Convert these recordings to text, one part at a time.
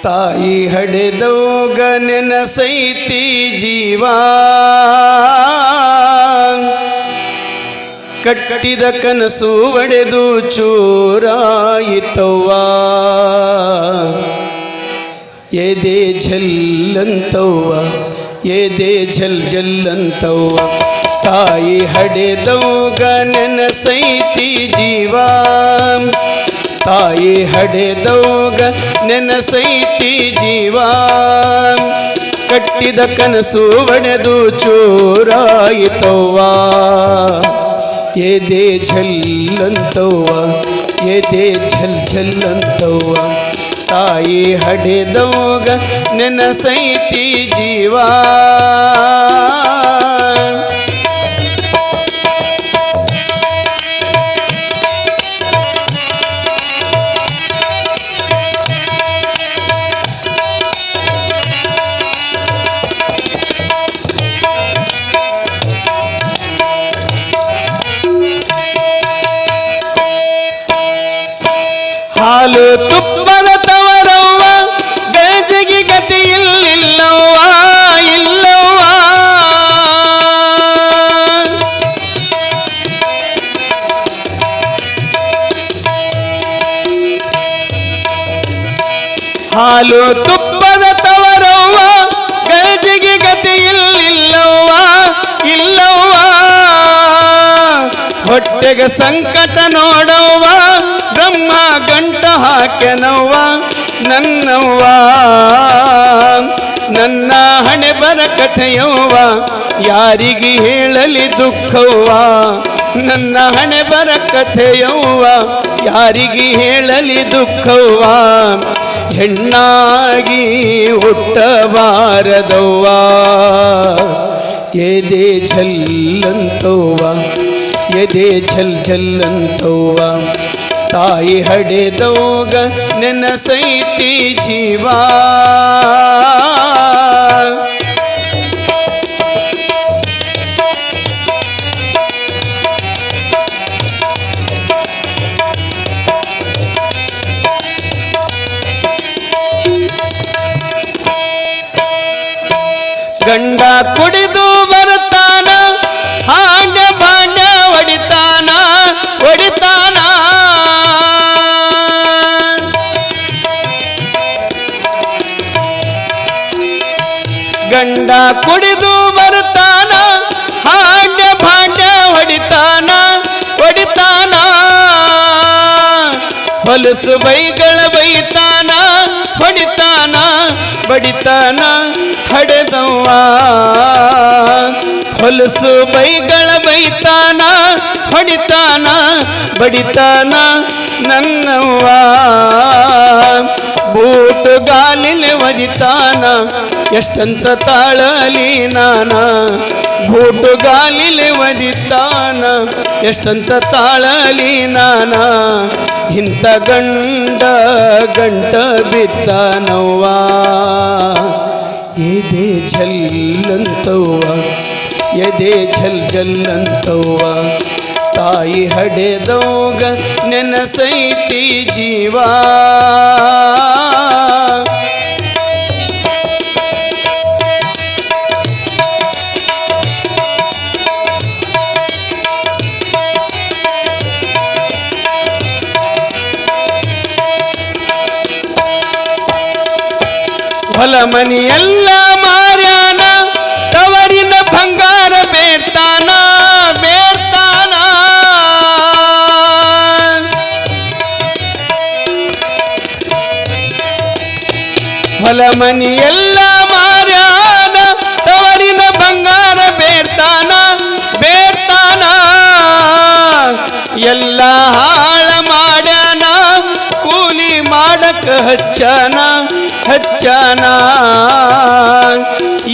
ತಾಯಿ ಹಡೆದೋಗ ನೆನಸೈತಿ ಜೀವ ಕಟ್ಟಿದ ಕನಸು ಒಡೆದು ಚೂರಾಯಿತವ್ವ ಎದೆ ಝಲ್ಲಂತವ್ವ ಎದೆ ಝಲ್ ಝಲ್ಲಂತವ್ವ ತಾಯಿ ಹಡೆದೋಗ ನೆನಸೈತಿ ಜೀವ ತಾಯಿ ಹಡೆದೋಗ ನೆನಸೈತಿ ಜೀವ ಕಟ್ಟಿದ ಕನಸು ಒಡೆದು ಚೂರಾಯಿತವ್ವ ಎದೆ ಝಲ್ಲಂತವ್ವ ಎದೆ ಝಲ್ ಝಲ್ಲಂತವ್ವ ತಾಯಿ ಹಡೆದೋಗ ನೆನಸೈತಿ ಜೀವ ಹಾಲು ತುಪ್ಪದ ತವರವ್ವ ಗಂಜಿಗೆ ಗತಿ ಇಲ್ಲವ್ವ ಇಲ್ಲವ್ವ ಹಾಲು ತುಪ್ಪದ ತವರವ್ವ ಗಂಜಿಗೆ ಗತಿ ಇಲ್ಲವ್ವ ಇಲ್ಲವ್ವ ಹೊಟ್ಟೆಗೆ ಸಂಕಟ ನೋಡವ್ವ ಬ್ರಹ್ಮ ಗಂಟ ಹಾಕೆನವ್ವ ನನ್ನವ್ವ ನನ್ನ ಹಣೆ ಬರ ಕಥೆಯವ್ವ ಯಾರಿಗೆ ಹೇಳಲಿ ದುಃಖವ್ವ ನನ್ನ ಹಣೆ ಬರ ಕಥೆಯವ್ವ ಯಾರಿಗೆ ಹೇಳಲಿ ದುಃಖವ್ವ ಹೆಣ್ಣಾಗಿ ಹುಟ್ಟಬಾರದವ್ವ ಎದೆ ಝಲ್ಲಂತವ್ವ ಎದೆ ಝಲ್ ಝಲ್ಲಂತವ್ವ ತಾಯಿ ಹಡೆದೋಗ ನೆನಸೈತಿ ಜೀವ ಗಂಡ ಕುಡಿದು ಬರ್ತಾನ ಹಾಂಡ ಭಾಂಡ ಹೊಡಿತಾನ ಹೊಡಿತಾನ ಗಂಡ ಕುಡಿದು ಬರ್ತಾನ ಹಾಂಡ ಭಾಂಡ ಹೊಡಿತಾನ ಹೊಡಿತಾನ ಹೊಲಸು ಬೈಗಳ ಬೈತಾನ ಹೊಡಿತಾನ ಬಡಿತಾನ ಹಡೆದವ್ವ ಹೊಲಸು ಬೈಗಳ ಬೈತಾನ ಹೊಡಿತಾನ ಬಡಿತಾನ ನನ್ನವ್ವ ಬೂಟು ಗಾಲಿಲೆ ಒದಿತಾನ ಎಷ್ಟಂತ ತಾಳಲಿ ನಾನ ಬೂಟು ಗಾಲಿಲೆ ಒದಿತಾನ ಎಷ್ಟಂತ ತಾಳಲಿ ನಾನ ಇಂಥ ಗಂಡ ಗಂಟ ಬಿದ್ದಾನವ್ವ ಎದೆ ಝಲ್ಲಂತವ್ವ ಎದೆ ಝಲ್ ಝಲ್ಲಂತವ್ವ ತಾಯಿ ಹಡೆದೋಗ ನೆನಸೈತಿ ಜೀವ ಹೊಲ ಮನೆಯೆಲ್ಲ ಮಾರ್ಯಾನ ತವರಿನ ಬಂಗಾರ ಬೇಡ್ತಾನ ಬೇಡ್ತಾನ ಹೊಲ ಮನೆಯೆಲ್ಲ ಮಾರ್ಯಾನ ತವರಿನ ಬಂಗಾರ ಬೇಡ್ತಾನ ಬೇಡ್ತಾನ ಎಲ್ಲ ಹಾಳ ಮಾಡ್ಯಾನ ಕೂಲಿ ಮಾಡಕ ಹಚ್ಚನ ಹಚ್ಚನ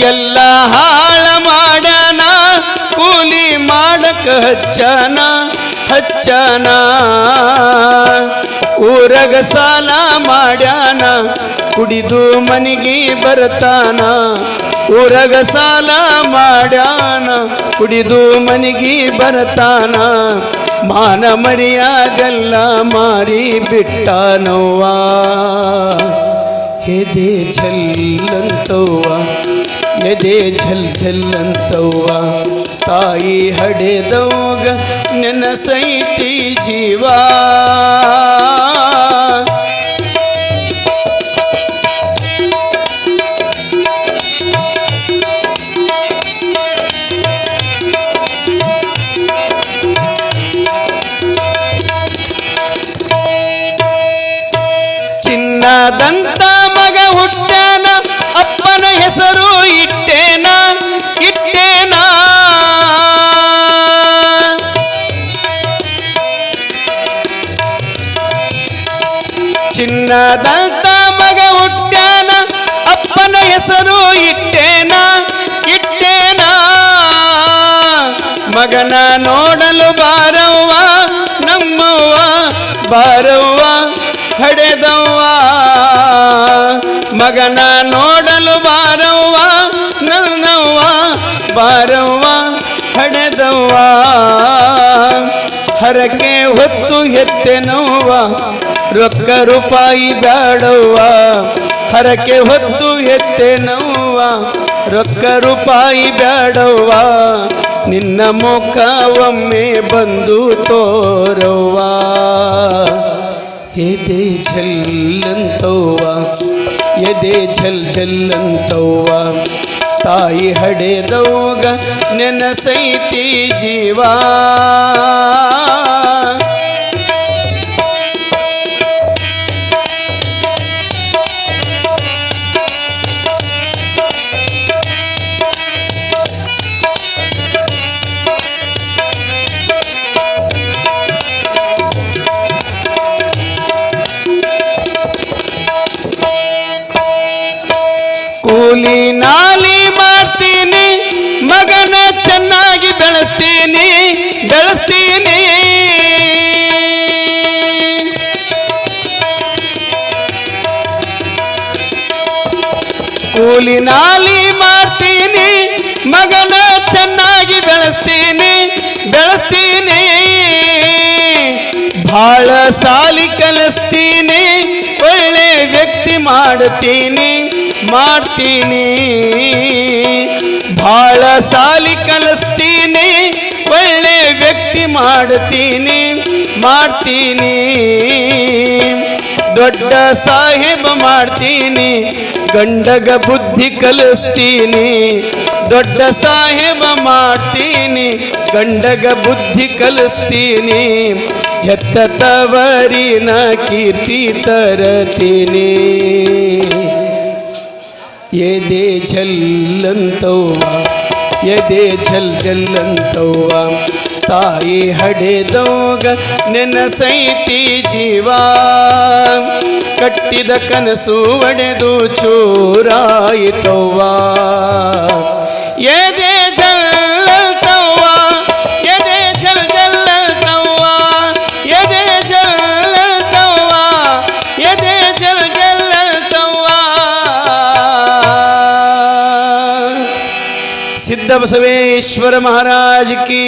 ಎಲ್ಲ ಹಾಳ ಮಾಡ್ಯಾನ ಕೂಲಿ ಮಾಡಕ ಹಚ್ಚನ ಹಚ್ಚನ ಊರಗ ಸಾಲ ಮಾಡ್ಯಾನ ಕುಡಿದು ಮನಿಗೆ ಬರ್ತಾನ ಊರಗ ಸಾಲ ಮಾಡ್ಯಾನ ಕುಡಿದು ಮನಿಗೆ ಬರ್ತಾನ ಮಾನ ಮರ್ಯಾದೆಲ್ಲ ಮಾರಿ ಬಿಟ್ಟನವ್ವ ಎದೆ ಝಲ್ಲಂತವ್ವ ಎದೆ ಝಲ್ ಝಲ್ಲಂತವ್ವ ತಾಯಿ ಹಡೆದವ್ಗ ನೆನಸೈತಿ ಜೀವ ಚಿನ್ನದಂತ ಮಗ ಹುಟ್ಟ್ಯಾನ ಅಪ್ಪನ ಹೆಸರು ಇಟ್ಟೇನ ಇಟ್ಟೇನ ಚಿನ್ನದಂತ ಮಗ ಹುಟ್ಟ್ಯಾನ ಅಪ್ಪನ ಹೆಸರು ಇಟ್ಟೇನ ಇಟ್ಟೇನ ಮಗನ ನೋಡಲು ಬಾರವ್ವ ನಮ್ಮವ್ವ ಬಾರವ್ವ ಹಡೆದವ್ವ ಮಗನ ನೋಡಲು ಬಾರವ್ವ ನನ್ನವ್ವ ಬಾರವ್ವ ಹಡೆದವ್ವ ಹರಕೆ ಹೊತ್ತು ಹೆತ್ತೆನವ್ವ ರೊಕ್ಕ ರೂಪಾಯಿ ಬ್ಯಾಡವ್ವ ಹರಕೆ ಹೊತ್ತು ಹೆತ್ತೆನವ್ವ ರೊಕ್ಕ ರೂಪಾಯಿ ಬ್ಯಾಡವ್ವ ನಿನ್ನ ಮುಖ ಒಮ್ಮೆ ಬಂದು ತೋರವ್ವ ಎದೆ ಝಲ್ಲಂತವ್ವ ಎದೆ ಝಲ್ ಝಲ್ಲಂತವ್ವ ತಾಯಿ ಹಡೆದವ್ಗ ನೆನಸೈತಿ ಜೀವ ಕೂಲಿ ನಾಲಿ ಮಾಡ್ತೀನಿ ಮಗನ ಚೆನ್ನಾಗಿ ಬೆಳೆಸ್ತೀನಿ ಬೆಳೆಸ್ತೀನಿ ಕೂಲಿ ನಾಲಿ ಮಾಡ್ತೀನಿ ಮಗನ ಚೆನ್ನಾಗಿ ಬೆಳೆಸ್ತೀನಿ ಬೆಳೆಸ್ತೀನಿ ಭಾಳ ಸಾಲಿ ಕಲಿಸ್ತೀನಿ ಒಳ್ಳೆ ವ್ಯಕ್ತಿ ಮಾಡ್ತೀನಿ ಮಾಡ್ತೀನಿ ಭಾಳ ಸಾಲಿ ಕಲಿಸ್ತೀನಿ ಒಳ್ಳೆ ವ್ಯಕ್ತಿ ಮಾಡ್ತೀನಿ ಮಾಡ್ತೀನಿ ದೊಡ್ಡ ಸಾಹೇಬ ಮಾಡ್ತೀನಿ ಗಂಡಗ ಬುದ್ಧಿ ಕಲಿಸ್ತೀನಿ ದೊಡ್ಡ ಸಾಹೇಬ ಮಾಡ್ತೀನಿ ಗಂಡಗ ಬುದ್ಧಿ ಕಲಿಸ್ತೀನಿ ಹೆತ್ತ ತವರಿನ ಕೀರ್ತಿ ತರತೀನಿ ಎದೆ ಝಲ್ಲಂತವ್ವ ಎದೆ ಝಲ್ ಝಲ್ಲಂತವ್ವ ತಾಯಿ ಹಡೆದವ್ಗ ನೆನಸೈತಿ ಜೀವ ಕಟ್ಟಿದ ಕನಸು ಒಡೆದು ಚೂರಾಯಿತವ್ವ ಎದೆ ಝಲ್ಲಂತವ್ವ ಎದೆ ಝಲ್ ಝಲ್ಲಂತವ್ವ ಎದೆ ಝಲ್ಲಂತವ್ವ ಎದೆ ಝಲ್ ಝಲ್ಲಂತವ್ವ ಸಿದ್ಧ ಬಸವೇಶ್ವರ ಮಹಾರಾಜ್ ಕಿ